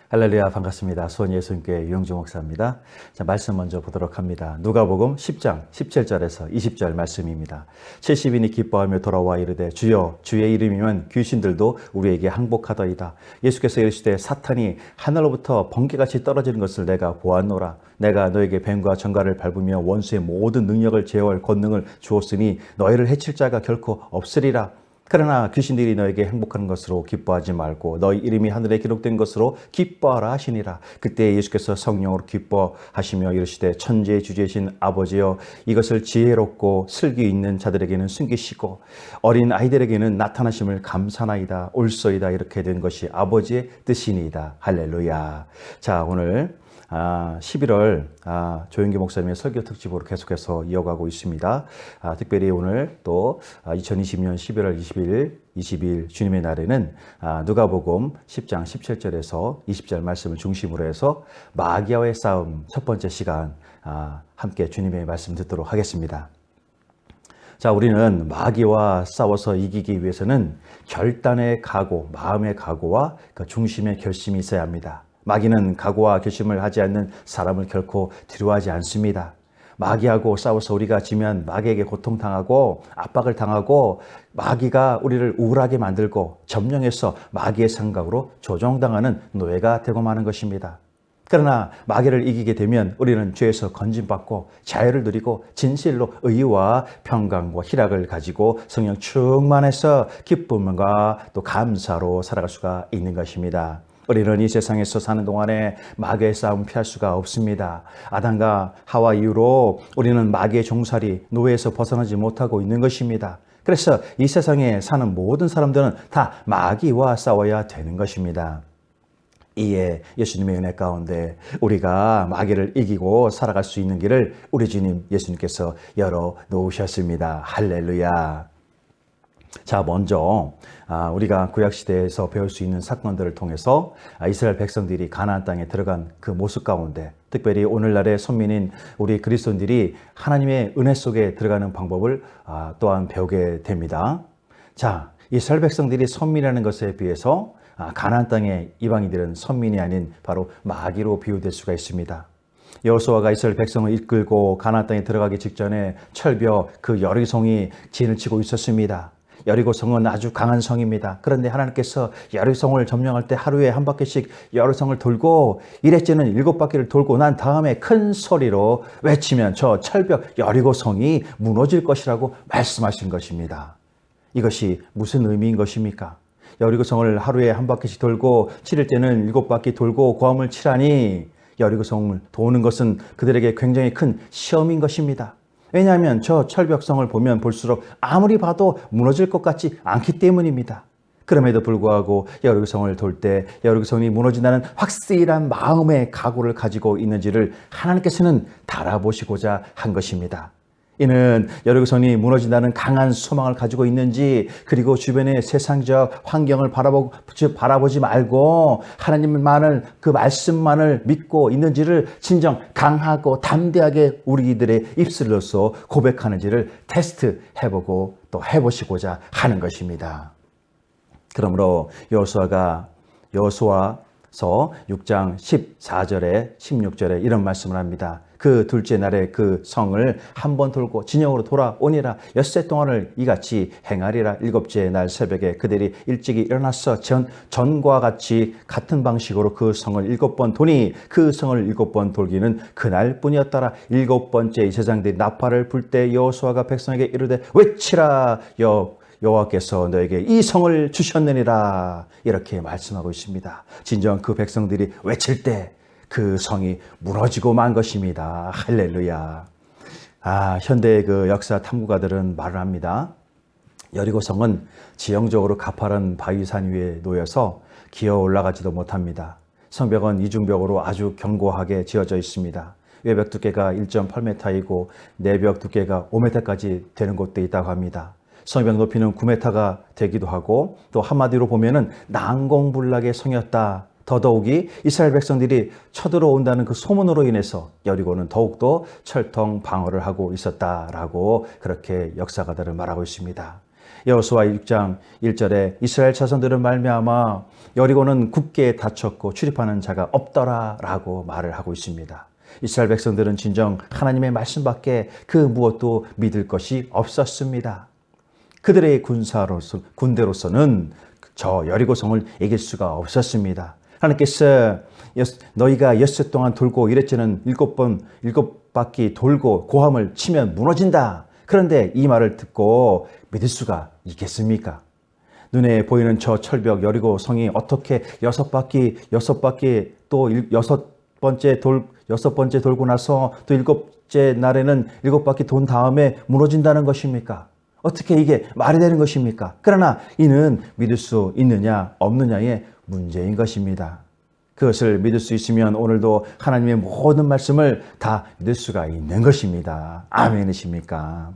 할렐루야, 반갑습니다. 수원예수님교회 유영주 목사입니다. 자, 말씀 먼저 보도록 합니다. 누가복음 10장 17절에서 20절 말씀입니다. 70인이 기뻐하며 돌아와 이르되 주여 주의 이름이면 귀신들도 우리에게 항복하더이다. 예수께서 이르시되 사탄이 하늘로부터 번개같이 떨어지는 것을 내가 보았노라. 내가 너에게 뱀과 정갈을 밟으며 원수의 모든 능력을 제어할 권능을 주었으니 너희를 해칠 자가 결코 없으리라. 그러나 귀신들이 너에게 행복하는 것으로 기뻐하지 말고 너희 이름이 하늘에 기록된 것으로 기뻐하라 하시니라. 그때 예수께서 성령으로 기뻐하시며 이르시되 천지의 주제신 아버지여 이것을 지혜롭고 슬기 있는 자들에게는 숨기시고 어린 아이들에게는 나타나심을 감사나이다. 옳소이다. 이렇게 된 것이 아버지의 뜻이니이다. 할렐루야. 자, 오늘 11월 조영기 목사님의 설교 특집으로 계속해서 이어가고 있습니다. 특별히 오늘 또 2020년 11월 20일 주님의 날에는 누가복음 10장 17절에서 20절 말씀을 중심으로 해서 마귀와의 싸움 첫 번째 시간 함께 주님의 말씀 듣도록 하겠습니다. 자, 우리는 마귀와 싸워서 이기기 위해서는 결단의 각오, 마음의 각오와 그 중심의 결심이 있어야 합니다. 마귀는 각오와 결심을 하지 않는 사람을 결코 두려워하지 않습니다. 마귀하고 싸워서 우리가 지면 마귀에게 고통당하고 압박을 당하고 마귀가 우리를 우울하게 만들고 점령해서 마귀의 생각으로 조종당하는 노예가 되고 마는 것입니다. 그러나 마귀를 이기게 되면 우리는 죄에서 건진받고 자유를 누리고 진실로 의와 평강과 희락을 가지고 성령 충만해서 기쁨과 또 감사로 살아갈 수가 있는 것입니다. 우리는 이 세상에서 사는 동안에 마귀의 싸움 피할 수가 없습니다. 아담과 하와 이후로 우리는 마귀의 종살이 노예에서 벗어나지 못하고 있는 것입니다. 그래서 이 세상에 사는 모든 사람들은 다 마귀와 싸워야 되는 것입니다. 이에 예수님의 은혜 가운데 우리가 마귀를 이기고 살아갈 수 있는 길을 우리 주님 예수님께서 열어 놓으셨습니다. 할렐루야. 자, 먼저 우리가 구약시대에서 배울 수 있는 사건들을 통해서 이스라엘 백성들이 가나안 땅에 들어간 그 모습 가운데 특별히 오늘날의 선민인 우리 그리스도인들이 하나님의 은혜 속에 들어가는 방법을 또한 배우게 됩니다. 자, 이스라엘 백성들이 선민이라는 것에 비해서 가나안 땅의 이방인들은 선민이 아닌 바로 마귀로 비유될 수가 있습니다. 여호수아가 이스라엘 백성을 이끌고 가나안 땅에 들어가기 직전에 철벽 그 여리고성이 진을 치고 있었습니다. 여리고성은 아주 강한 성입니다. 그런데 하나님께서 여리고성을 점령할 때 하루에 한 바퀴씩 여리고성을 돌고 이랬지는 7바퀴를 돌고 난 다음에 큰 소리로 외치면 저 철벽 여리고성이 무너질 것이라고 말씀하신 것입니다. 이것이 무슨 의미인 것입니까? 여리고성을 하루에 한 바퀴씩 돌고 7일째는 7바퀴 돌고 고함을 치라니 여리고성을 도는 것은 그들에게 굉장히 큰 시험인 것입니다. 왜냐하면 저 철벽성을 보면 볼수록 아무리 봐도 무너질 것 같지 않기 때문입니다. 그럼에도 불구하고 여리고성을 돌 때 여리고성이 무너진다는 확실한 마음의 각오를 가지고 있는지를 하나님께서는 달아보시고자 한 것입니다. 이는 여리고성이 무너진다는 강한 소망을 가지고 있는지 그리고 주변의 세상적 환경을 바라보지 말고 하나님만을 그 말씀만을 믿고 있는지를 진정 강하고 담대하게 우리들의 입술로서 고백하는지를 테스트해보고 또 해보시고자 하는 것입니다. 그러므로 여호수아서 6장 14절에 16절에 이런 말씀을 합니다. 그 둘째 날에 그 성을 한 번 돌고 진영으로 돌아오니라. 엿새 동안을 이같이 행하리라. 7째 날 새벽에 그들이 일찍이 일어나서 전과 같이 같은 방식으로 그 성을 7번 도니 그 성을 7번 돌기는 그날뿐이었더라. 7번째 제사장들이 나팔을 불 때 여호수아가 백성에게 이르되 외치라. 여호와께서 너에게 이 성을 주셨느니라. 이렇게 말씀하고 있습니다. 진정 그 백성들이 외칠 때 그 성이 무너지고 만 것입니다. 할렐루야. 현대의 그 역사 탐구가들은 말을 합니다. 여리고성은 지형적으로 가파른 바위산 위에 놓여서 기어 올라가지도 못합니다. 성벽은 이중벽으로 아주 견고하게 지어져 있습니다. 외벽 두께가 1.8m이고 내벽 두께가 5m까지 되는 곳도 있다고 합니다. 성벽 높이는 9m가 되기도 하고 또 한마디로 보면은 난공불락의 성이었다. 더더욱이 이스라엘 백성들이 쳐들어온다는 그 소문으로 인해서 여리고는 더욱더 철통 방어를 하고 있었다라고 그렇게 역사가들은 말하고 있습니다. 여호수아 6장 1절에 이스라엘 자손들은 말미암아 여리고는 굳게 닫혔고 출입하는 자가 없더라라고 말을 하고 있습니다. 이스라엘 백성들은 진정 하나님의 말씀밖에 그 무엇도 믿을 것이 없었습니다. 그들의 군대로서는 저 여리고성을 이길 수가 없었습니다. 하나님께서 너희가 엿새 동안 돌고 이랬지는 7바퀴 돌고 고함을 치면 무너진다. 그런데 이 말을 듣고 믿을 수가 있겠습니까? 눈에 보이는 저 철벽 여리고 성이 어떻게 6바퀴 또 6번째 돌고 나서 또 7째 날에는 7바퀴 돈 다음에 무너진다는 것입니까? 어떻게 이게 말이 되는 것입니까? 그러나 이는 믿을 수 있느냐 없느냐의 문제인 것입니다. 그것을 믿을 수 있으면 오늘도 하나님의 모든 말씀을 다 믿을 수가 있는 것입니다. 아멘이십니까?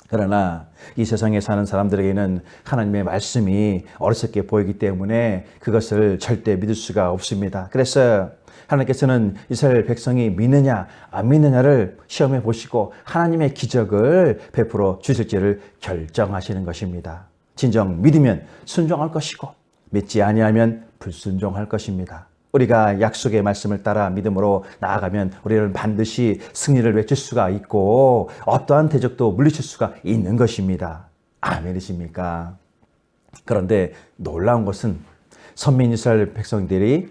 그러나 이 세상에 사는 사람들에게는 하나님의 말씀이 어리석게 보이기 때문에 그것을 절대 믿을 수가 없습니다. 그래서 하나님께서는 이스라엘 백성이 믿느냐 안 믿느냐를 시험해 보시고 하나님의 기적을 베풀어 주실지를 결정하시는 것입니다. 진정 믿으면 순종할 것이고 믿지 아니하면 불순종할 것입니다. 우리가 약속의 말씀을 따라 믿음으로 나아가면 우리는 반드시 승리를 외칠 수가 있고 어떠한 대적도 물리칠 수가 있는 것입니다. 아멘이십니까? 그런데 놀라운 것은 선민 이스라엘 백성들이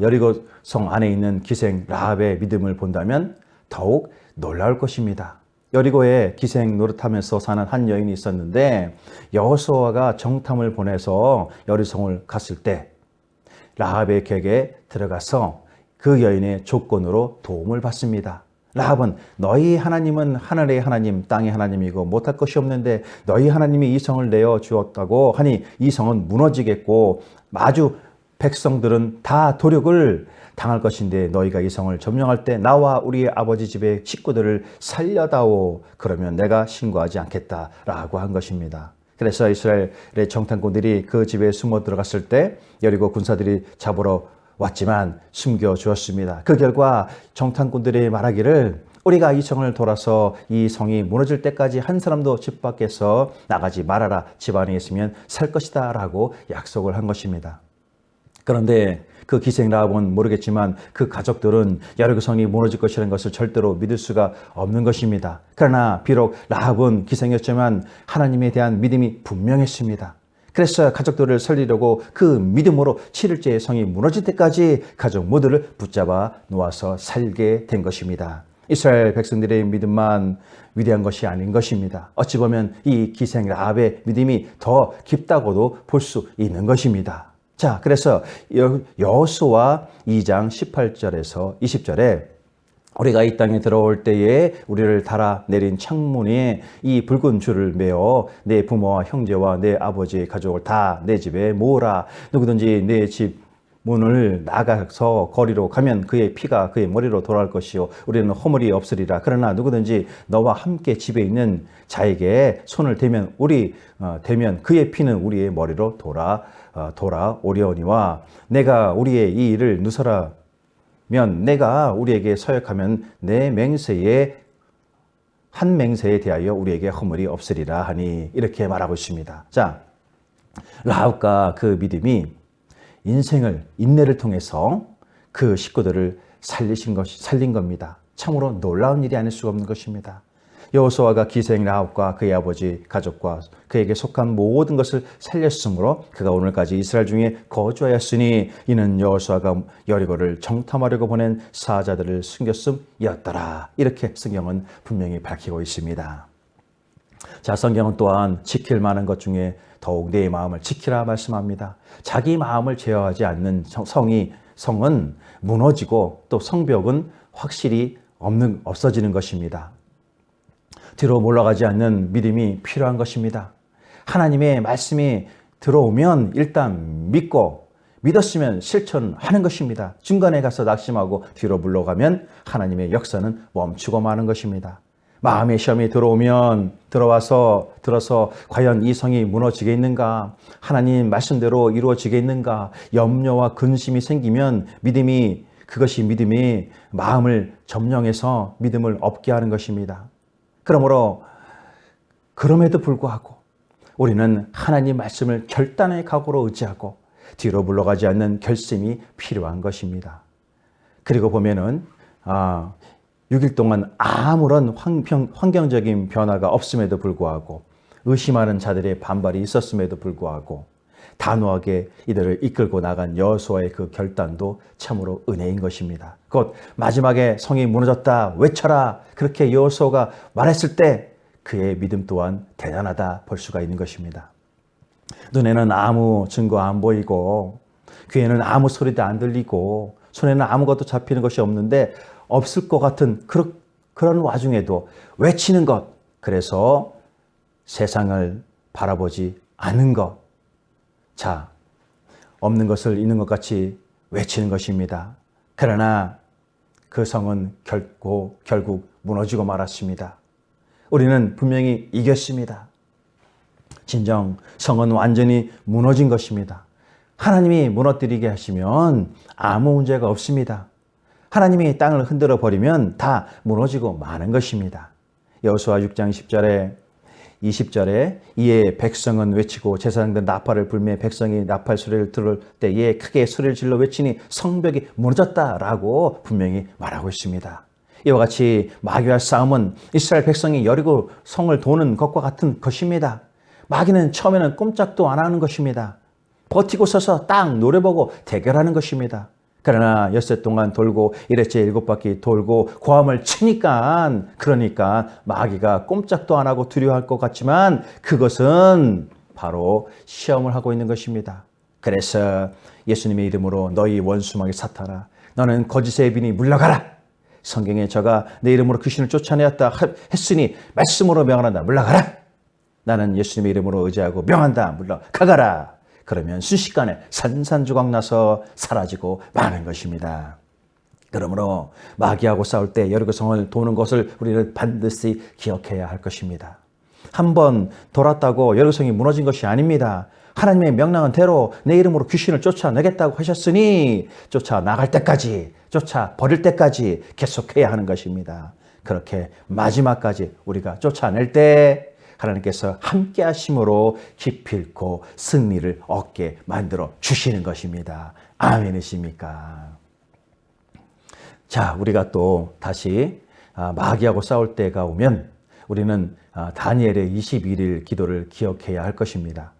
여리고성 안에 있는 기생 라합의 믿음을 본다면 더욱 놀라울 것입니다. 여리고에 기생 노릇하면서 사는 한 여인이 있었는데 여호수아가 정탐을 보내서 여리고성을 갔을 때 라합의 객에 들어가서 그 여인의 조건으로 도움을 받습니다. 라합은 너희 하나님은 하늘의 하나님 땅의 하나님이고 못할 것이 없는데 너희 하나님이 이 성을 내어 주었다고 하니 이 성은 무너지겠고 마주 백성들은 다 도륙을 당할 것인데 너희가 이 성을 점령할 때 나와 우리 아버지 집의 식구들을 살려다오. 그러면 내가 신고하지 않겠다라고 한 것입니다. 그래서 이스라엘의 정탐꾼들이 그 집에 숨어 들어갔을 때 여리고 군사들이 잡으러 왔지만 숨겨주었습니다. 그 결과 정탐꾼들이 말하기를 우리가 이 성을 돌아서 이 성이 무너질 때까지 한 사람도 집 밖에서 나가지 말아라. 집 안에 있으면 살 것이다 라고 약속을 한 것입니다. 그런데 그 기생 라합은 모르겠지만 그 가족들은 여리고 성이 무너질 것이라는 것을 절대로 믿을 수가 없는 것입니다. 그러나 비록 라합은 기생이었지만 하나님에 대한 믿음이 분명했습니다. 그래서 가족들을 살리려고 그 믿음으로 7일째 성이 무너질 때까지 가족 모두를 붙잡아 놓아서 살게 된 것입니다. 이스라엘 백성들의 믿음만 위대한 것이 아닌 것입니다. 어찌 보면 이 기생 라합의 믿음이 더 깊다고도 볼 수 있는 것입니다. 자, 그래서 여호수아 2장 18절에서 20절에 우리가 이 땅에 들어올 때에 우리를 달아내린 창문에 이 붉은 줄을 메어 내 부모와 형제와 내 아버지의 가족을 다 내 집에 모으라. 누구든지 내 집 문을 나가서 거리로 가면 그의 피가 그의 머리로 돌아올 것이요 우리는 허물이 없으리라. 그러나 누구든지 너와 함께 집에 있는 자에게 손을 대면 대면 그의 피는 우리의 머리로 돌아오려니와 내가 우리의 이 일을 누설하면 내가 우리에게 서약하면 내 맹세에 한 맹세에 대하여 우리에게 허물이 없으리라 하니 이렇게 말하고 있습니다. 자, 라합과 그 믿음이 인내를 통해서 그 식구들을 살린 겁니다. 참으로 놀라운 일이 아닐 수가 없는 것입니다. 여호수아가 기생 라합과 그의 아버지 가족과 그에게 속한 모든 것을 살렸으므로 그가 오늘까지 이스라엘 중에 거주하였으니 이는 여호수아가 여리고를 정탐하려고 보낸 사자들을 숨겼음이었더라. 이렇게 성경은 분명히 밝히고 있습니다. 자, 성경은 또한 지킬 만한 것 중에 더욱 내 마음을 지키라 말씀합니다. 자기 마음을 제어하지 않는 성은 무너지고 또 성벽은 확실히 없어지는 것입니다. 뒤로 몰아가지 않는 믿음이 필요한 것입니다. 하나님의 말씀이 들어오면 일단 믿었으면 실천하는 것입니다. 중간에 가서 낙심하고 뒤로 물러가면 하나님의 역사는 멈추고 마는 것입니다. 마음의 시험이 들어서 과연 이 성이 무너지겠는가? 하나님 말씀대로 이루어지겠는가? 염려와 근심이 생기면 그것이 믿음이 마음을 점령해서 믿음을 없게 하는 것입니다. 그러므로 그럼에도 불구하고 우리는 하나님 말씀을 결단의 각오로 의지하고 뒤로 물러가지 않는 결심이 필요한 것입니다. 그리고 보면은 6일 동안 아무런 환경적인 변화가 없음에도 불구하고 의심하는 자들의 반발이 있었음에도 불구하고 단호하게 이들을 이끌고 나간 여호수아의 그 결단도 참으로 은혜인 것입니다. 곧 마지막에 성이 무너졌다 외쳐라 그렇게 여호수아가 말했을 때 그의 믿음 또한 대단하다 볼 수가 있는 것입니다. 눈에는 아무 증거 안 보이고 귀에는 아무 소리도 안 들리고 손에는 아무것도 잡히는 것이 없는데 없을 것 같은 그런 와중에도 외치는 것, 그래서 세상을 바라보지 않는 것, 자, 없는 것을 있는 것 같이 외치는 것입니다. 그러나 그 성은 결국 무너지고 말았습니다. 우리는 분명히 이겼습니다. 진정 성은 완전히 무너진 것입니다. 하나님이 무너뜨리게 하시면 아무 문제가 없습니다. 하나님이 땅을 흔들어 버리면 다 무너지고 마는 것입니다. 여호수아 6장 10절에 20절에 이에 백성은 외치고 제사장들 나팔을 불매 백성이 나팔 소리를 들을 때에 크게 소리를 질러 외치니 성벽이 무너졌다라고 분명히 말하고 있습니다. 이와 같이 마귀와 싸움은 이스라엘 백성이 여리고 성을 도는 것과 같은 것입니다. 마귀는 처음에는 꼼짝도 안 하는 것입니다. 버티고 서서 딱 노려보고 대결하는 것입니다. 그러나 엿새 동안 돌고 이래째 7바퀴 돌고 고함을 치니까 그러니까 마귀가 꼼짝도 안 하고 두려워할 것 같지만 그것은 바로 시험을 하고 있는 것입니다. 그래서 예수님의 이름으로 너희 원수마귀 사탄아 너는 거짓의 비니 물러가라. 성경에 저가 내 이름으로 귀신을 쫓아내었다 했으니 말씀으로 명한다 물러가라. 나는 예수님의 이름으로 의지하고 명한다 물러가가라. 그러면 순식간에 산산조각 나서 사라지고 마는 것입니다. 그러므로 마귀하고 싸울 때 여리고성을 도는 것을 우리는 반드시 기억해야 할 것입니다. 한번 돌았다고 여리고성이 무너진 것이 아닙니다. 하나님의 명령한 대로 내 이름으로 귀신을 쫓아내겠다고 하셨으니 쫓아나갈 때까지, 쫓아버릴 때까지 계속해야 하는 것입니다. 그렇게 마지막까지 우리가 쫓아낼 때 하나님께서 함께 하심으로 기필코 승리를 얻게 만들어 주시는 것입니다. 아멘이십니까? 자, 우리가 또 다시 마귀하고 싸울 때가 오면 우리는 다니엘의 21일 기도를 기억해야 할 것입니다.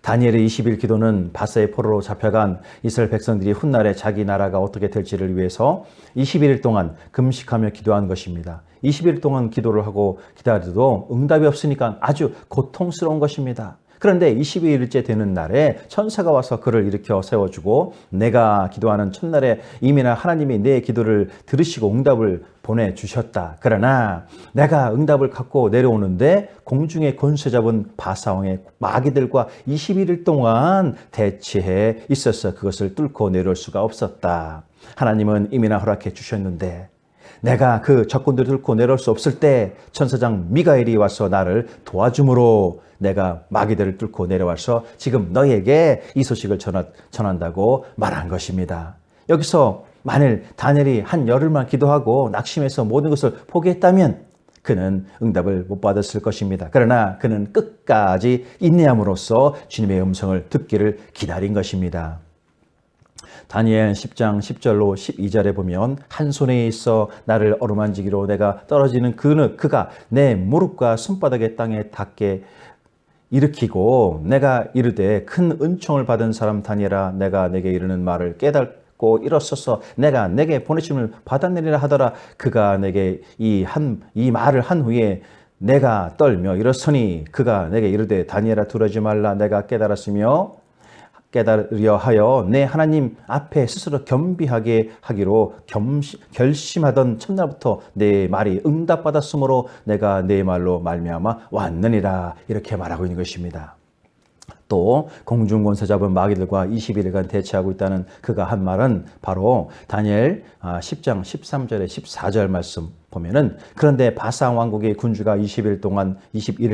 다니엘의 20일 기도는 바사의 포로로 잡혀간 이스라엘 백성들이 훗날에 자기 나라가 어떻게 될지를 위해서 21일 동안 금식하며 기도한 것입니다. 20일 동안 기도를 하고 기다려도 응답이 없으니까 아주 고통스러운 것입니다. 그런데 22일째 되는 날에 천사가 와서 그를 일으켜 세워주고 내가 기도하는 첫날에 이미나 하나님이 내 기도를 들으시고 응답을 보내주셨다. 그러나 내가 응답을 갖고 내려오는데 공중에 권세 잡은 바사왕의 마귀들과 21일 동안 대치해 있어서 그것을 뚫고 내려올 수가 없었다. 하나님은 이미나 허락해 주셨는데 내가 그 적군들을 뚫고 내려올 수 없을 때 천사장 미가엘이 와서 나를 도와줌으로 내가 마귀들을 뚫고 내려와서 지금 너희에게 이 소식을 전한다고 말한 것입니다. 여기서 만일 다니엘이 한 열흘만 기도하고 낙심해서 모든 것을 포기했다면 그는 응답을 못 받았을 것입니다. 그러나 그는 끝까지 인내함으로써 주님의 음성을 듣기를 기다린 것입니다. 다니엘 10장 10절로 12절에 보면 한 손에 있어 나를 어루만지기로 내가 떨어지는 그가 내 무릎과 손바닥의 땅에 닿게 일으키고 내가 이르되 큰 은총을 받은 사람 다니엘아 내가 내게 이르는 말을 깨닫고 일어서서 내가 내게 보내심을 받았느니라 하더라. 그가 내게 이 말을 한 후에 내가 떨며 일어서니 그가 내게 이르되 다니엘아 두려지 말라 내가 깨달았으며 깨달으려 하여 내 하나님 앞에 스스로 겸비하게 하기로 결심하던 첫날부터 내 말이 응답받았으므로 내가 내 말로 말미암아 왔느니라. 이렇게 말하고 있는 것입니다. 또 공중 권세 잡은 마귀들과 21일간 대치하고 있다는 그가 한 말은 바로 다니엘 10장 13절에 14절 말씀 보면은 그런데 바산 왕국의 군주가 21일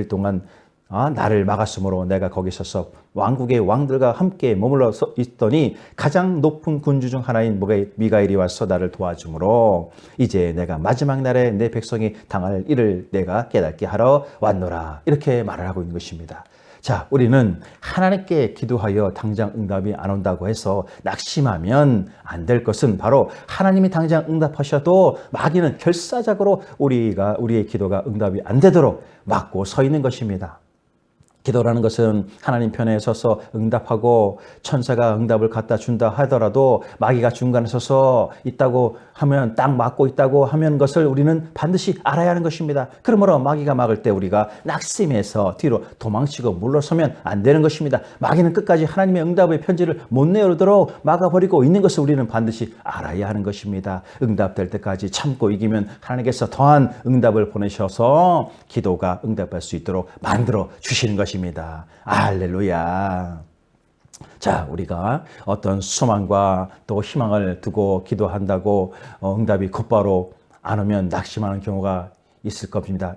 동안 나를 막았으므로 내가 거기 서서 왕국의 왕들과 함께 머물러 있더니 가장 높은 군주 중 하나인 미가엘이 와서 나를 도와주므로 이제 내가 마지막 날에 내 백성이 당할 일을 내가 깨닫게 하러 왔노라. 이렇게 말을 하고 있는 것입니다. 자, 우리는 하나님께 기도하여 당장 응답이 안 온다고 해서 낙심하면 안 될 것은 바로 하나님이 당장 응답하셔도 마귀는 결사적으로 우리의 기도가 응답이 안 되도록 막고 서 있는 것입니다. 기도라는 것은 하나님 편에 서서 응답하고 천사가 응답을 갖다 준다 하더라도 마귀가 중간에 서서 있다고 하면 딱 막고 있다고 하면 것을 우리는 반드시 알아야 하는 것입니다. 그러므로 마귀가 막을 때 우리가 낙심해서 뒤로 도망치고 물러서면 안 되는 것입니다. 마귀는 끝까지 하나님의 응답의 편지를 못 내어오도록 막아버리고 있는 것을 우리는 반드시 알아야 하는 것입니다. 응답될 때까지 참고 이기면 하나님께서 더한 응답을 보내셔서 기도가 응답할 수 있도록 만들어 주시는 것입니다. 할렐루야. 자, 우리가 어떤 소망과 또 희망을 두고 기도한다고 응답이 곧바로 안 오면 낙심하는 경우가 있을 겁니다.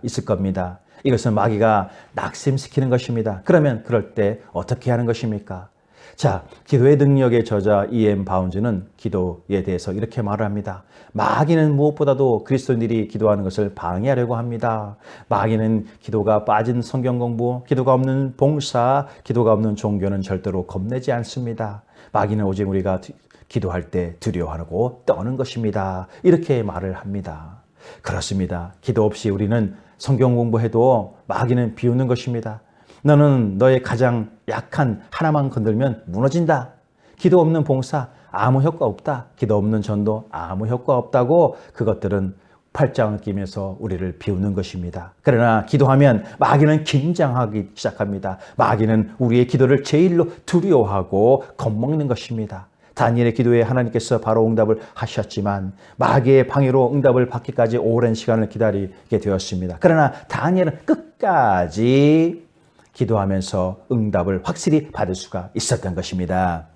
이것은 마귀가 낙심시키는 것입니다. 그러면 그럴 때 어떻게 하는 것입니까? 자, 기도의 능력의 저자 E.M. 바운즈는 기도에 대해서 이렇게 말을 합니다. 마귀는 무엇보다도 그리스도인들이 기도하는 것을 방해하려고 합니다. 마귀는 기도가 빠진 성경 공부, 기도가 없는 봉사, 기도가 없는 종교는 절대로 겁내지 않습니다. 마귀는 오직 우리가 기도할 때 두려워하고 떠는 것입니다. 이렇게 말을 합니다. 그렇습니다. 기도 없이 우리는 성경 공부해도 마귀는 비웃는 것입니다. 너는 너의 가장 약한 하나만 건들면 무너진다. 기도 없는 봉사 아무 효과 없다. 기도 없는 전도 아무 효과 없다고 그것들은 팔짱을 끼면서 우리를 비웃는 것입니다. 그러나 기도하면 마귀는 긴장하기 시작합니다. 마귀는 우리의 기도를 제일로 두려워하고 겁먹는 것입니다. 다니엘의 기도에 하나님께서 바로 응답을 하셨지만 마귀의 방해로 응답을 받기까지 오랜 시간을 기다리게 되었습니다. 그러나 다니엘은 끝까지 기도하면서 응답을 확실히 받을 수가 있었던 것입니다.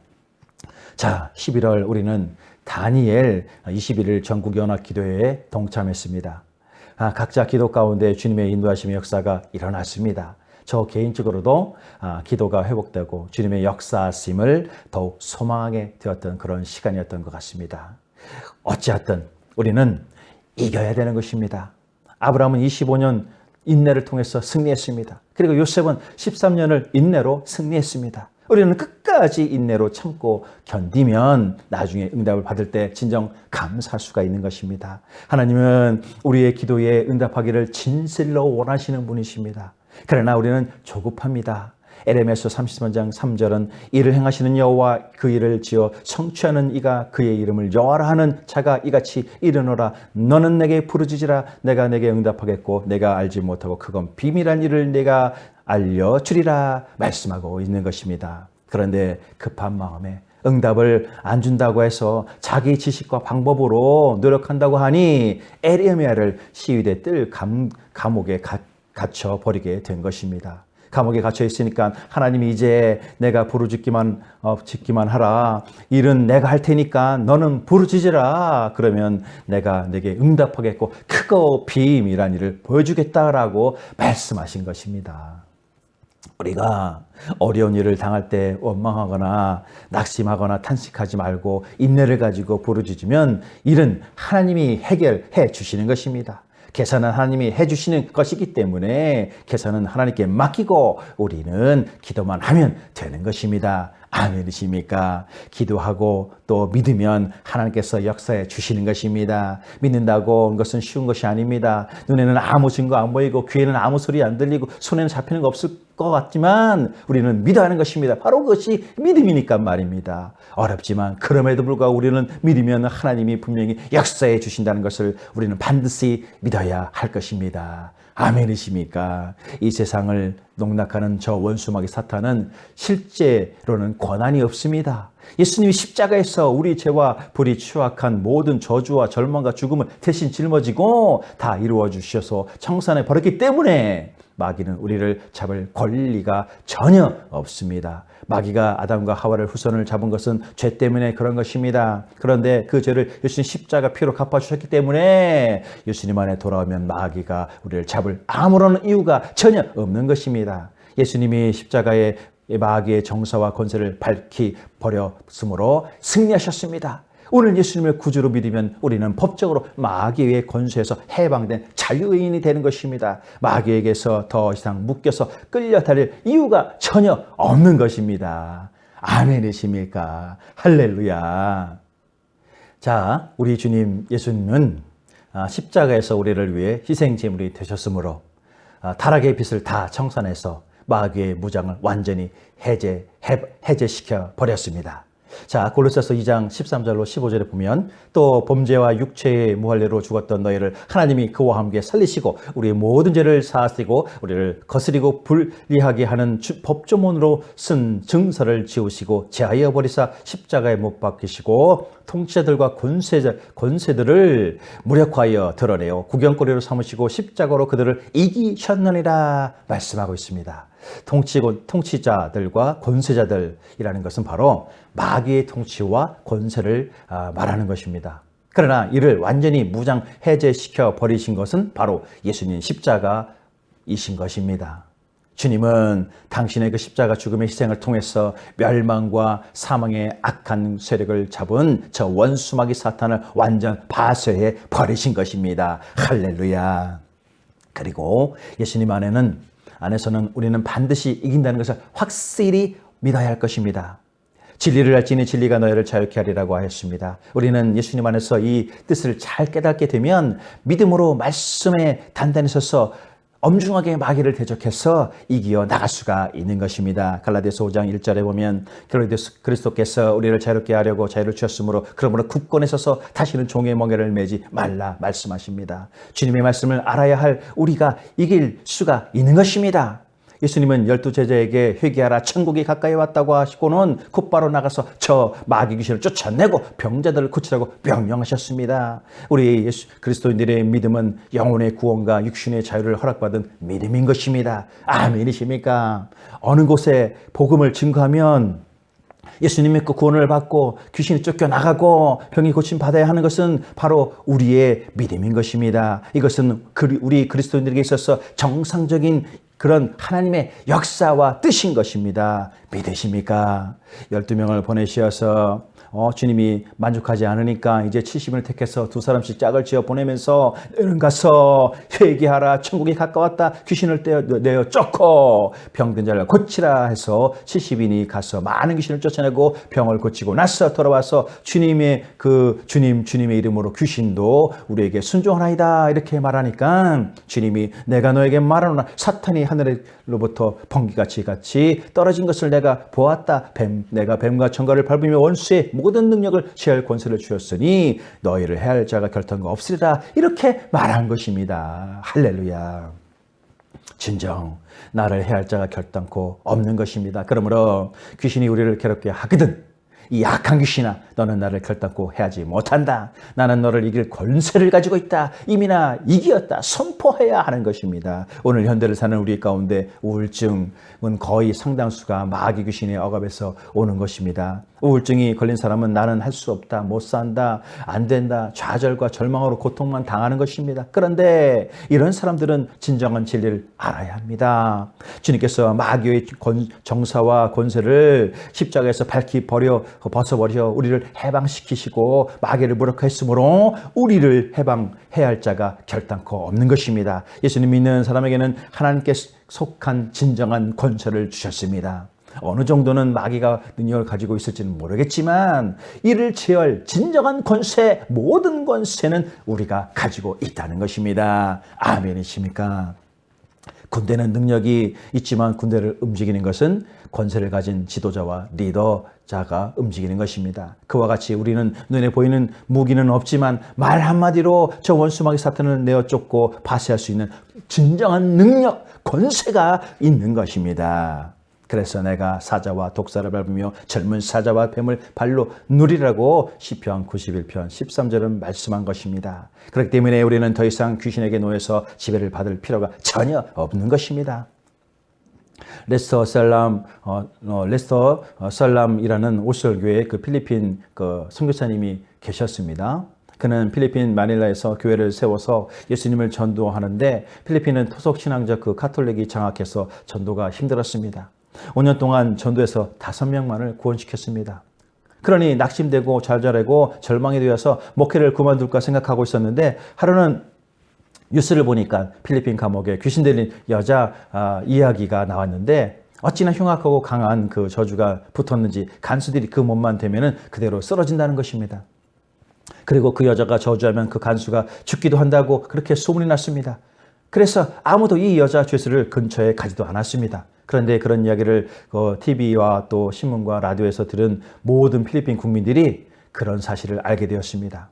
자, 11월 우리는 다니엘 21일 전국연합기도회에 동참했습니다. 각자 기도 가운데 주님의 인도하심의 역사가 일어났습니다. 저 개인적으로도 기도가 회복되고 주님의 역사하심을 더욱 소망하게 되었던 그런 시간이었던 것 같습니다. 어찌하든 우리는 이겨야 되는 것입니다. 아브라함은 25년 인내를 통해서 승리했습니다. 그리고 요셉은 13년을 인내로 승리했습니다. 우리는 끝까지 인내로 참고 견디면 나중에 응답을 받을 때 진정 감사할 수가 있는 것입니다. 하나님은 우리의 기도에 응답하기를 진실로 원하시는 분이십니다. 그러나 우리는 조급합니다. 에레미야서 33장 3절은 이를 행하시는 여호와 그 일을 지어 성취하는 이가 그의 이름을 여호와라 하는 자가 이같이 이르노라. 너는 내게 부르짖으라. 내가 내게 응답하겠고 내가 알지 못하고 그건 비밀한 일을 내가 알려주리라 말씀하고 있는 것입니다. 그런데 급한 마음에 응답을 안 준다고 해서 자기 지식과 방법으로 노력한다고 하니 에레미야를 시위대 뜰 감옥에 갇혀 버리게 된 것입니다. 감옥에 갇혀 있으니까 하나님이 이제 내가 부르짖기만 하라. 일은 내가 할 테니까 너는 부르짖으라. 그러면 내가 내게 응답하겠고 크고 비밀한 일을 보여주겠다라고 말씀하신 것입니다. 우리가 어려운 일을 당할 때 원망하거나 낙심하거나 탄식하지 말고 인내를 가지고 부르짖으면 일은 하나님이 해결해 주시는 것입니다. 계산은 하나님이 해주시는 것이기 때문에 계산은 하나님께 맡기고 우리는 기도만 하면 되는 것입니다. 아멘이십니까? 기도하고 또 믿으면 하나님께서 역사해 주시는 것입니다. 믿는다고 한 것은 쉬운 것이 아닙니다. 눈에는 아무 증거 안 보이고 귀에는 아무 소리 안 들리고 손에는 잡히는 거 없을 것 같지만 우리는 믿어야 하는 것입니다. 바로 그것이 믿음이니까 말입니다. 어렵지만 그럼에도 불구하고 우리는 믿으면 하나님이 분명히 역사해 주신다는 것을 우리는 반드시 믿어야 할 것입니다. 아멘이십니까? 이 세상을 농락하는 저 원수마귀 사탄은 실제로는 권한이 없습니다. 예수님이 십자가에서 우리 죄와 불이 추악한 모든 저주와 절망과 죽음을 대신 짊어지고 다 이루어 주셔서 청산해 버렸기 때문에 마귀는 우리를 잡을 권리가 전혀 없습니다. 마귀가 아담과 하와를 후손을 잡은 것은 죄 때문에 그런 것입니다. 그런데 그 죄를 예수님 십자가 피로 갚아주셨기 때문에 예수님 안에 돌아오면 마귀가 우리를 잡을 아무런 이유가 전혀 없는 것입니다. 예수님이 십자가에 마귀의 정사와 권세를 밝히 버렸으므로 승리하셨습니다. 오늘 예수님을 구주로 믿으면 우리는 법적으로 마귀의 권세에서 해방된 자유인이 되는 것입니다. 마귀에게서 더 이상 묶여서 끌려다닐 이유가 전혀 없는 것입니다. 아멘이십니까? 할렐루야. 자, 우리 주님 예수님은 십자가에서 우리를 위해 희생제물이 되셨으므로 타락의 빛을 다 청산해서 마귀의 무장을 완전히 해제시켜 버렸습니다. 자, 골로새서 2장 13절로 15절에 보면 또 범죄와 육체의 무할례로 죽었던 너희를 하나님이 그와 함께 살리시고 우리의 모든 죄를 사하시고 우리를 거스리고 불리하게 하는 법조문으로 쓴 증서를 지우시고 제하여 버리사 십자가에 못 박히시고 통치자들과 권세들을 무력화하여 드러내어 구경거리로 삼으시고 십자가로 그들을 이기셨느니라 말씀하고 있습니다. 통치자들과 권세자들이라는 것은 바로 마귀의 통치와 권세를 말하는 것입니다. 그러나 이를 완전히 무장 해제시켜 버리신 것은 바로 예수님 십자가이신 것입니다. 주님은 당신의 그 십자가 죽음의 희생을 통해서 멸망과 사망의 악한 세력을 잡은 저 원수마귀 사탄을 완전 파쇄해 버리신 것입니다. 할렐루야. 그리고 예수님 안에서는 우리는 반드시 이긴다는 것을 확실히 믿어야 할 것입니다. 진리를 알지니 진리가 너희를 자유케 하리라고 하였습니다. 우리는 예수님 안에서 이 뜻을 잘 깨닫게 되면 믿음으로 말씀에 단단히 서서 엄중하게 마귀를 대적해서 이기어 나갈 수가 있는 것입니다. 갈라디아서 5장 1절에 보면 그리스도께서 우리를 자유롭게 하려고 자유를 주셨으므로 그러므로 굳건히 서서 다시는 종의 멍에를 매지 말라 말씀하십니다. 주님의 말씀을 알아야 할 우리가 이길 수가 있는 것입니다. 예수님은 12제자에게 회개하라 천국이 가까이 왔다고 하시고는 곧바로 나가서 저 마귀 귀신을 쫓아내고 병자들을 고치라고 명령하셨습니다. 우리 예수 그리스도인들의 믿음은 영혼의 구원과 육신의 자유를 허락받은 믿음인 것입니다. 아멘이십니까? 어느 곳에 복음을 증거하면 예수님 믿고 구원을 받고 귀신이 쫓겨나가고 병이 고침받아야 하는 것은 바로 우리의 믿음인 것입니다. 이것은 우리 그리스도인들에게 있어서 정상적인 그런 하나님의 역사와 뜻인 것입니다. 믿으십니까? 12명을 보내셔서 주님이 만족하지 않으니까 이제 70인을 택해서 두 사람씩 짝을 지어 보내면서 너는 가서 회개하라 천국이 가까웠다 귀신을 내어 쫓고 병든 자를 고치라 해서 70인이 가서 많은 귀신을 쫓아내고 병을 고치고 나서 돌아와서 주님의 이름으로 귀신도 우리에게 순종하나이다 이렇게 말하니까 주님이 내가 너에게 말하노라 사탄이 하늘로부터 번개같이 떨어진 것을 내가 보았다. 내가 뱀과 청가를 밟으며 원수의 모든 능력을 취할 권세를 주었으니 너희를 해할 자가 결단코 없으리라 이렇게 말한 것입니다. 할렐루야. 진정 나를 해할 자가 결단코 없는 것입니다. 그러므로 귀신이 우리를 괴롭게 하거든 이 악한 귀신아 너는 나를 결단코 해하지 못한다. 나는 너를 이길 권세를 가지고 있다. 이미 이기었다. 선포해야 하는 것입니다. 오늘 현대를 사는 우리 가운데 우울증은 거의 상당수가 마귀 귀신의 억압에서 오는 것입니다. 우울증이 걸린 사람은 나는 할 수 없다, 못 산다, 안 된다, 좌절과 절망으로 고통만 당하는 것입니다. 그런데 이런 사람들은 진정한 진리를 알아야 합니다. 주님께서 마귀의 정사와 권세를 십자가에서 벗어버려 우리를 해방시키시고 마귀를 무력화했으므로 우리를 해방해야 할 자가 결단코 없는 것입니다. 예수님 믿는 사람에게는 하나님께 속한 진정한 권세를 주셨습니다. 어느 정도는 마귀가 능력을 가지고 있을지는 모르겠지만 이를 제어할 진정한 권세, 모든 권세는 우리가 가지고 있다는 것입니다. 아멘이십니까? 군대는 능력이 있지만 군대를 움직이는 것은 권세를 가진 지도자와 리더자가 움직이는 것입니다. 그와 같이 우리는 눈에 보이는 무기는 없지만 말 한마디로 저 원수마귀 사탄을 내어 쫓고 파쇄할 수 있는 진정한 능력, 권세가 있는 것입니다. 그래서 내가 사자와 독사를 밟으며 젊은 사자와 뱀을 발로 누리라고 시편 91편 13절은 말씀한 것입니다. 그렇기 때문에 우리는 더 이상 귀신에게 놓여서 지배를 받을 필요가 전혀 없는 것입니다. 레스터 살람이라는 오솔교회의 그 필리핀 선교사님이 계셨습니다. 그는 필리핀 마닐라에서 교회를 세워서 예수님을 전도하는데 필리핀은 토속 신앙적 그 카톨릭이 장악해서 전도가 힘들었습니다. 5년 동안 전도해서 5명만을 구원시켰습니다. 그러니 낙심되고 좌절하고 절망이 되어서 목회를 그만둘까 생각하고 있었는데 하루는 뉴스를 보니까 필리핀 감옥에 귀신 들린 여자 이야기가 나왔는데 어찌나 흉악하고 강한 그 저주가 붙었는지 간수들이 그 몸만 대면은 그대로 쓰러진다는 것입니다. 그리고 그 여자가 저주하면 그 간수가 죽기도 한다고 그렇게 소문이 났습니다. 그래서 아무도 이 여자 죄수를 근처에 가지도 않았습니다. 그런데 그런 이야기를 TV와 또 신문과 라디오에서 들은 모든 필리핀 국민들이 그런 사실을 알게 되었습니다.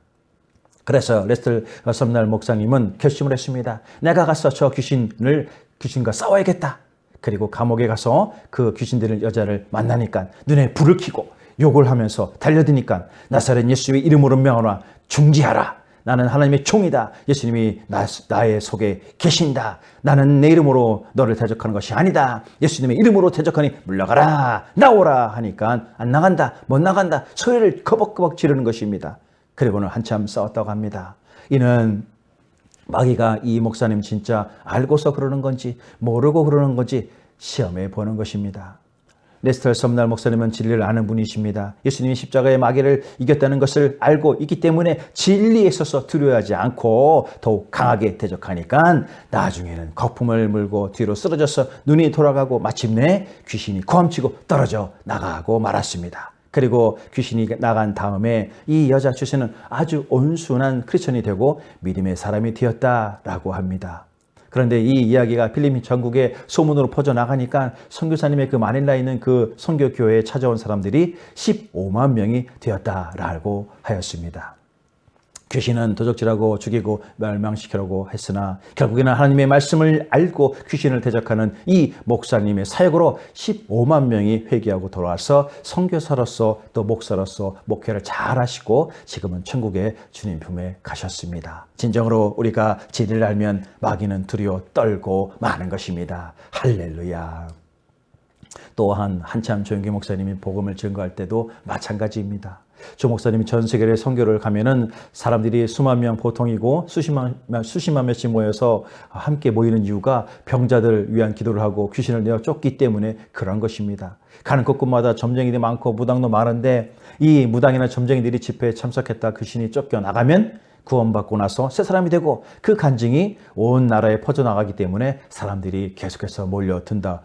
그래서 레스터 섬날 목사님은 결심을 했습니다. 내가 가서 저 귀신과 싸워야겠다. 그리고 감옥에 가서 그 귀신 들린 여자를 만나니까 눈에 불을 켜고 욕을 하면서 달려드니까 나사렛 예수의 이름으로 명하노라 중지하라. 나는 하나님의 종이다. 예수님이 나의 속에 계신다. 나는 내 이름으로 너를 대적하는 것이 아니다. 예수님의 이름으로 대적하니 물러가라. 나오라 하니까 안 나간다. 못 나간다. 소리를 거벅거벅 지르는 것입니다. 그리고는 한참 싸웠다고 합니다. 이는 마귀가 이 목사님 진짜 알고서 그러는 건지 모르고 그러는 건지 시험해 보는 것입니다. 레스터 섬날 목사님은 진리를 아는 분이십니다. 예수님이 십자가의 마귀를 이겼다는 것을 알고 있기 때문에 진리에 있어서 두려워하지 않고 더욱 강하게 대적하니까 나중에는 거품을 물고 뒤로 쓰러져서 눈이 돌아가고 마침내 귀신이 고함치고 떨어져 나가고 말았습니다. 그리고 귀신이 나간 다음에 이 여자 주세는 아주 온순한 크리스천이 되고 믿음의 사람이 되었다라고 합니다. 그런데 이 이야기가 필리핀 전국에 소문으로 퍼져나가니까 선교사님의 그 마닐라에 있는 그 선교교회에 찾아온 사람들이 15만 명이 되었다라고 하였습니다. 귀신은 도적질하고 죽이고 멸망시키려고 했으나 결국에는 하나님의 말씀을 알고 귀신을 대적하는 이 목사님의 사역으로 15만 명이 회개하고 돌아와서 선교사로서 또 목사로서 목회를 잘 하시고 지금은 천국의 주님 품에 가셨습니다. 진정으로 우리가 진리를 알면 마귀는 두려워 떨고 마는 것입니다. 할렐루야. 또한 한참 조영기 목사님이 복음을 증거할 때도 마찬가지입니다. 조 목사님이 전 세계에 선교를 가면은 사람들이 수만 명 보통이고 수십만 명씩 모여서 함께 모이는 이유가 병자들 위한 기도를 하고 귀신을 내어 쫓기 때문에 그런 것입니다. 가는 곳곳마다 점쟁이들이 많고 무당도 많은데 이 무당이나 점쟁이들이 집회에 참석했다 귀신이 쫓겨나가면 구원받고 나서 새 사람이 되고 그 간증이 온 나라에 퍼져나가기 때문에 사람들이 계속해서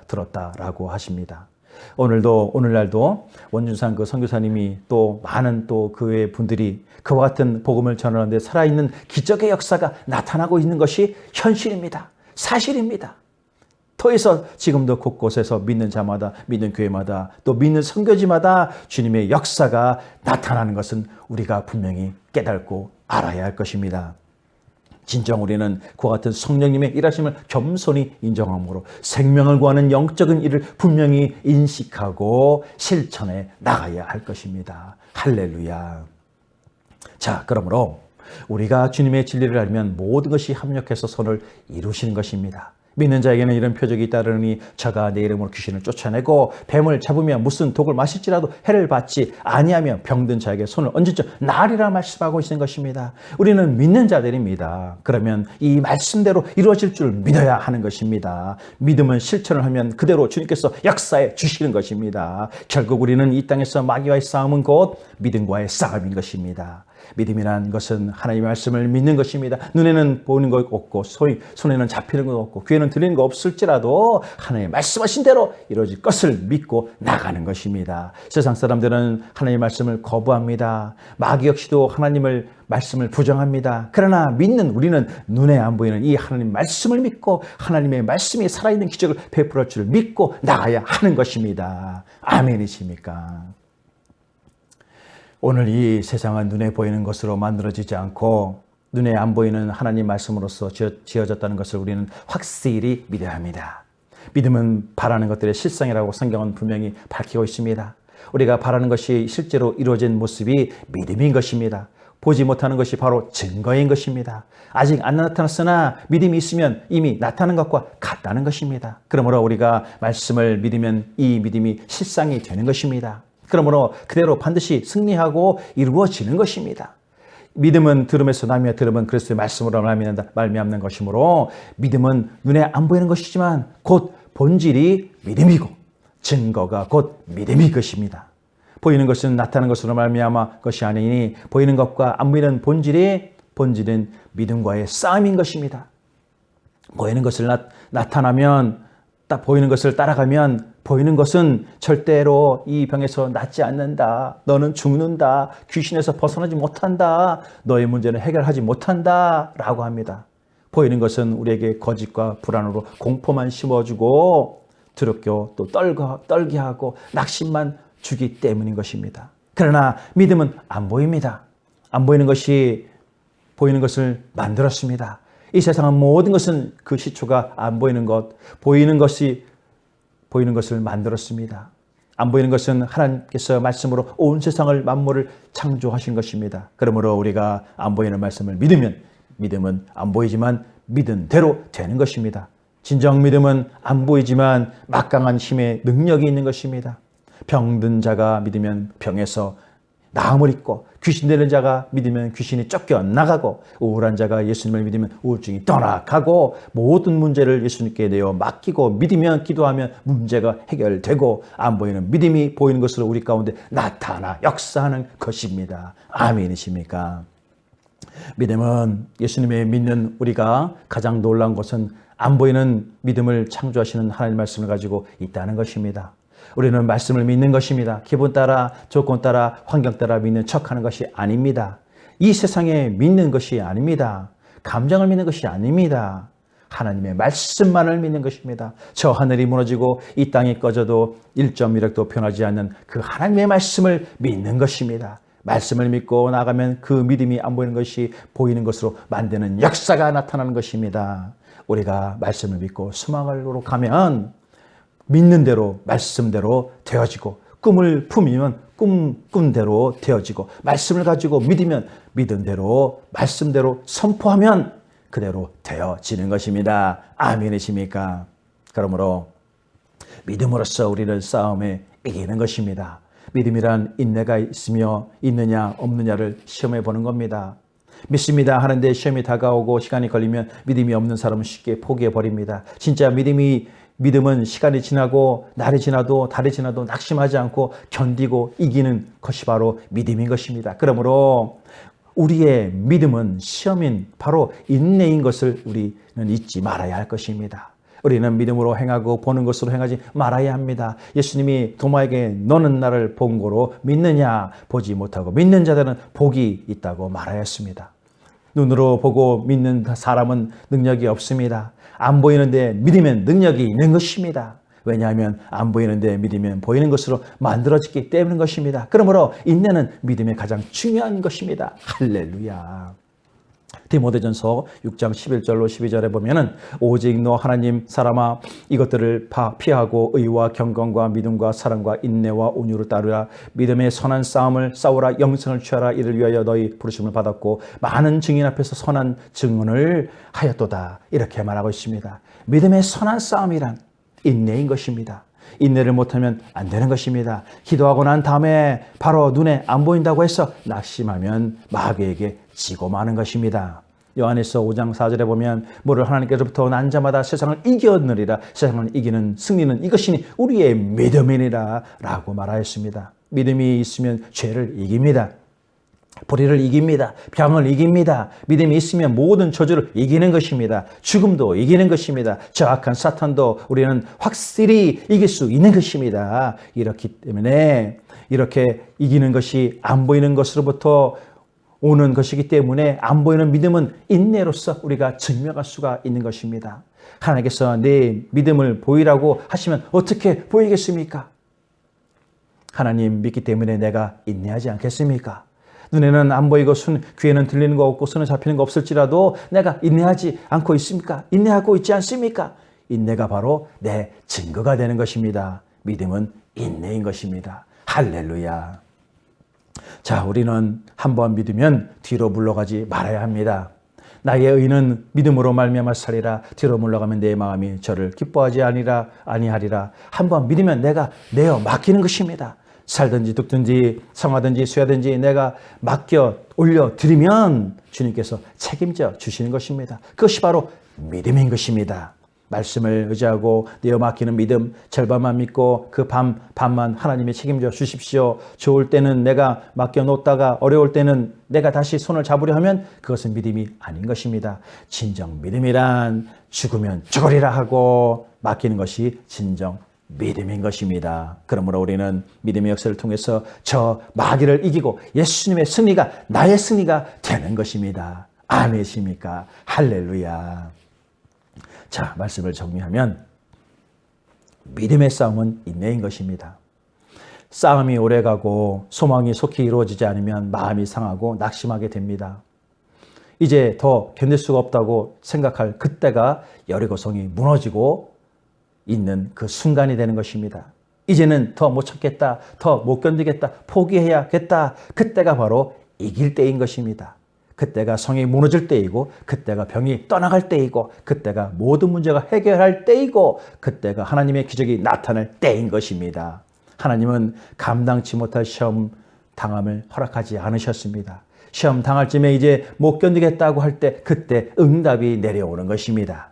들었다라고 하십니다. 오늘날도 원준상 그 선교사님이 또 많은 또 그 외의 분들이 그와 같은 복음을 전하는데 살아있는 기적의 역사가 나타나고 있는 것이 현실입니다. 사실입니다. 더해서 지금도 곳곳에서 믿는 자마다, 믿는 교회마다, 또 믿는 선교지마다 주님의 역사가 나타나는 것은 우리가 분명히 깨닫고 알아야 할 것입니다. 진정 우리는 그와 같은 성령님의 일하심을 겸손히 인정함으로 생명을 구하는 영적인 일을 분명히 인식하고 실천해 나가야 할 것입니다. 할렐루야. 자, 그러므로 우리가 주님의 진리를 알면 모든 것이 합력해서 선을 이루시는 것입니다. 믿는 자에게는 이런 표적이 따르니 저가 내 이름으로 귀신을 쫓아내고 뱀을 잡으며 무슨 독을 마실지라도 해를 받지 아니하며 병든 자에게 손을 얹을지 나리라 말씀하고 있는 것입니다. 우리는 믿는 자들입니다. 그러면 이 말씀대로 이루어질 줄 믿어야 하는 것입니다. 믿음은 실천을 하면 그대로 주님께서 역사해 주시는 것입니다. 결국 우리는 이 땅에서 마귀와의 싸움은 곧 믿음과의 싸움인 것입니다. 믿음이란 것은 하나님의 말씀을 믿는 것입니다. 눈에는 보이는 것 없고 손에는 잡히는 것 없고 귀에는 들리는 것 없을지라도 하나님의 말씀하신 대로 이루어질 것을 믿고 나가는 것입니다. 세상 사람들은 하나님의 말씀을 거부합니다. 마귀 역시도 하나님의 말씀을 부정합니다. 그러나 믿는 우리는 눈에 안 보이는 이 하나님 말씀을 믿고 하나님의 말씀이 살아있는 기적을 베풀어 줄 믿고 나가야 하는 것입니다. 아멘이십니까? 오늘 이 세상은 눈에 보이는 것으로 만들어지지 않고 눈에 안 보이는 하나님 말씀으로서 지어졌다는 것을 우리는 확실히 믿어야 합니다. 믿음은 바라는 것들의 실상이라고 성경은 분명히 밝히고 있습니다. 우리가 바라는 것이 실제로 이루어진 모습이 믿음인 것입니다. 보지 못하는 것이 바로 증거인 것입니다. 아직 안 나타났으나 믿음이 있으면 이미 나타난 것과 같다는 것입니다. 그러므로 우리가 말씀을 믿으면 이 믿음이 실상이 되는 것입니다. 그러므로 그대로 반드시 승리하고 이루어지는 것입니다. 믿음은 들음에서 나며 들음은 그리스도의 말씀으로 말미암는 것이므로 믿음은 눈에 안 보이는 것이지만 곧 본질이 믿음이고 증거가 곧 믿음이 것입니다. 보이는 것은 나타나는 것으로 말미암아 것이 아니니 보이는 것과 안 보이는 본질은 믿음과의 싸움인 것입니다. 보이는 것을 나타나면 딱 보이는 것을 따라가면 보이는 것은 절대로 이 병에서 낫지 않는다. 너는 죽는다. 귀신에서 벗어나지 못한다. 너의 문제는 해결하지 못한다. 라고 합니다. 보이는 것은 우리에게 거짓과 불안으로 공포만 심어주고 두렵고 또 떨게 하고 낙심만 주기 때문인 것입니다. 그러나 믿음은 안 보입니다. 안 보이는 것이 보이는 것을 만들었습니다. 이 세상은 모든 것은 그 시초가 안 보이는 것, 보이는 것을 만들었습니다. 안 보이는 것은 하나님께서 말씀으로 온 세상을 만물을 창조하신 것입니다. 그러므로 우리가 안 보이는 말씀을 믿으면 믿음은 안 보이지만 믿은 대로 되는 것입니다. 진정 믿음은 안 보이지만 막강한 힘의 능력이 있는 것입니다. 병든 자가 믿으면 병에서 나음을 입고 귀신 들린 자가 믿으면 귀신이 쫓겨나가고 우울한 자가 예수님을 믿으면 우울증이 떠나가고 모든 문제를 예수님께 내어 맡기고 믿으면 기도하면 문제가 해결되고 안 보이는 믿음이 보이는 것으로 우리 가운데 나타나 역사하는 것입니다. 아멘이십니까? 믿음은 예수님의 믿는 우리가 가장 놀라운 것은 안 보이는 믿음을 창조하시는 하나님의 말씀을 가지고 있다는 것입니다. 우리는 말씀을 믿는 것입니다. 기분 따라, 조건 따라, 환경 따라 믿는 척하는 것이 아닙니다. 이 세상에 믿는 것이 아닙니다. 감정을 믿는 것이 아닙니다. 하나님의 말씀만을 믿는 것입니다. 저 하늘이 무너지고 이 땅이 꺼져도 1.1획도 변하지 않는 그 하나님의 말씀을 믿는 것입니다. 말씀을 믿고 나가면 그 믿음이 안 보이는 것이 보이는 것으로 만드는 역사가 나타나는 것입니다. 우리가 말씀을 믿고 소망으로 가면 믿는 대로 말씀대로 되어지고 꿈을 품으면 꿈대로 되어지고 말씀을 가지고 믿으면 믿은 대로 말씀대로 선포하면 그대로 되어지는 것입니다. 아멘이십니까? 그러므로 믿음으로써 우리는 싸움에 이기는 것입니다. 믿음이란 인내가 있느냐 없느냐를 시험해 보는 겁니다. 믿습니다 하는데 시험이 다가오고 시간이 걸리면 믿음이 없는 사람은 쉽게 포기해 버립니다. 진짜 믿음은 시간이 지나고 날이 지나도 달이 지나도 낙심하지 않고 견디고 이기는 것이 바로 믿음인 것입니다. 그러므로 우리의 믿음은 시험인 바로 인내인 것을 우리는 잊지 말아야 할 것입니다. 우리는 믿음으로 행하고 보는 것으로 행하지 말아야 합니다. 예수님이 도마에게 너는 나를 본 거로 믿느냐? 보지 못하고 믿는 자들은 복이 있다고 말하였습니다. 눈으로 보고 믿는 사람은 능력이 없습니다. 안 보이는데 믿으면 능력이 있는 것입니다. 왜냐하면 안 보이는데 믿으면 보이는 것으로 만들어지기 때문인 것입니다. 그러므로 인내는 믿음의 가장 중요한 것입니다. 할렐루야. 디모데전서 6장 11절로 12절에 보면은 오직 너 하나님 사람아 이것들을 피하고 의와 경건과 믿음과 사랑과 인내와 온유를 따르라. 믿음의 선한 싸움을 싸우라. 영생을 취하라. 이를 위하여 너희 부르심을 받았고 많은 증인 앞에서 선한 증언을 하였도다. 이렇게 말하고 있습니다. 믿음의 선한 싸움이란 인내인 것입니다. 인내를 못하면 안 되는 것입니다. 기도하고 난 다음에 바로 눈에 안 보인다고 해서 낙심하면 마귀에게 지고 마는 것입니다. 요한에서 5장 4절에 보면 모를 하나님께로부터 난 자마다 세상을 이겨느리라. 세상을 이기는 승리는 이것이니 우리의 믿음이니라 라고 말하였습니다. 믿음이 있으면 죄를 이깁니다. 불의를 이깁니다. 병을 이깁니다. 믿음이 있으면 모든 저주를 이기는 것입니다. 죽음도 이기는 것입니다. 저악한 사탄도 우리는 확실히 이길 수 있는 것입니다. 이렇기 때문에 이렇게 이기는 것이 안 보이는 것으로부터 오는 것이기 때문에 안 보이는 믿음은 인내로서 우리가 증명할 수가 있는 것입니다. 하나님께서 내 믿음을 보이라고 하시면 어떻게 보이겠습니까? 하나님 믿기 때문에 내가 인내하지 않겠습니까? 눈에는 안 보이고 귀에는 들리는 거 없고 손에 잡히는 거 없을지라도 내가 인내하지 않고 있습니까? 인내하고 있지 않습니까? 인내가 바로 내 증거가 되는 것입니다. 믿음은 인내인 것입니다. 할렐루야. 자, 우리는 한번 믿으면 뒤로 물러가지 말아야 합니다. 나의 의는 믿음으로 말미암아 살리라. 뒤로 물러가면 내 마음이 저를 기뻐하지 아니하리라. 한번 믿으면 내가 내어 맡기는 것입니다. 살든지 죽든지 성하든지 쇠하든지 내가 맡겨 올려드리면 주님께서 책임져 주시는 것입니다. 그것이 바로 믿음인 것입니다. 말씀을 의지하고 내어 맡기는 믿음, 절반만 믿고 그 반만 하나님이 책임져 주십시오. 좋을 때는 내가 맡겨놓다가 어려울 때는 내가 다시 손을 잡으려 하면 그것은 믿음이 아닌 것입니다. 진정 믿음이란 죽으면 죽으리라 하고 맡기는 것이 진정 믿음인 것입니다. 그러므로 우리는 믿음의 역사를 통해서 저 마귀를 이기고 예수님의 승리가 나의 승리가 되는 것입니다. 아멘이십니까? 할렐루야. 자, 말씀을 정리하면 믿음의 싸움은 인내인 것입니다. 싸움이 오래가고 소망이 속히 이루어지지 않으면 마음이 상하고 낙심하게 됩니다. 이제 더 견딜 수가 없다고 생각할 그때가 여리고성이 무너지고 있는 그 순간이 되는 것입니다. 이제는 더 못 참겠다, 더 못 견디겠다, 포기해야겠다. 그때가 바로 이길 때인 것입니다. 그때가 성이 무너질 때이고, 그때가 병이 떠나갈 때이고, 그때가 모든 문제가 해결할 때이고, 그때가 하나님의 기적이 나타날 때인 것입니다. 하나님은 감당치 못할 시험 당함을 허락하지 않으셨습니다. 시험 당할 쯤에 이제 못 견디겠다고 할 때 그때 응답이 내려오는 것입니다.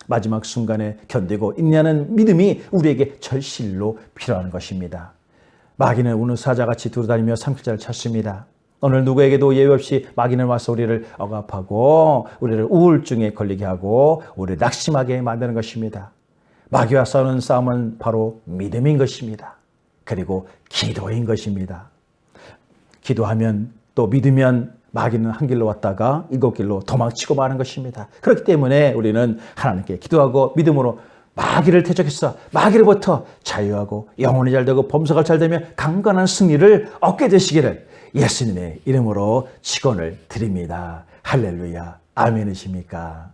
마지막 순간에 견디고 인내하는 믿음이 우리에게 절실로 필요한 것입니다. 마귀는 우는 사자같이 두루다니며 삼킬자를 찾습니다. 오늘 누구에게도 예외 없이 마귀는 와서 우리를 억압하고 우리를 우울증에 걸리게 하고 우리를 낙심하게 만드는 것입니다. 마귀와 싸우는 싸움은 바로 믿음인 것입니다. 그리고 기도인 것입니다. 기도하면 또 믿으면 마귀는 한 길로 왔다가 일곱 길로 도망치고 마는 것입니다. 그렇기 때문에 우리는 하나님께 기도하고 믿음으로 마귀를 대적해서 마귀로부터 자유하고 영혼이 잘되고 범사가 잘되며 강건한 승리를 얻게 되시기를 예수님의 이름으로 축원을 드립니다. 할렐루야. 아멘이십니까?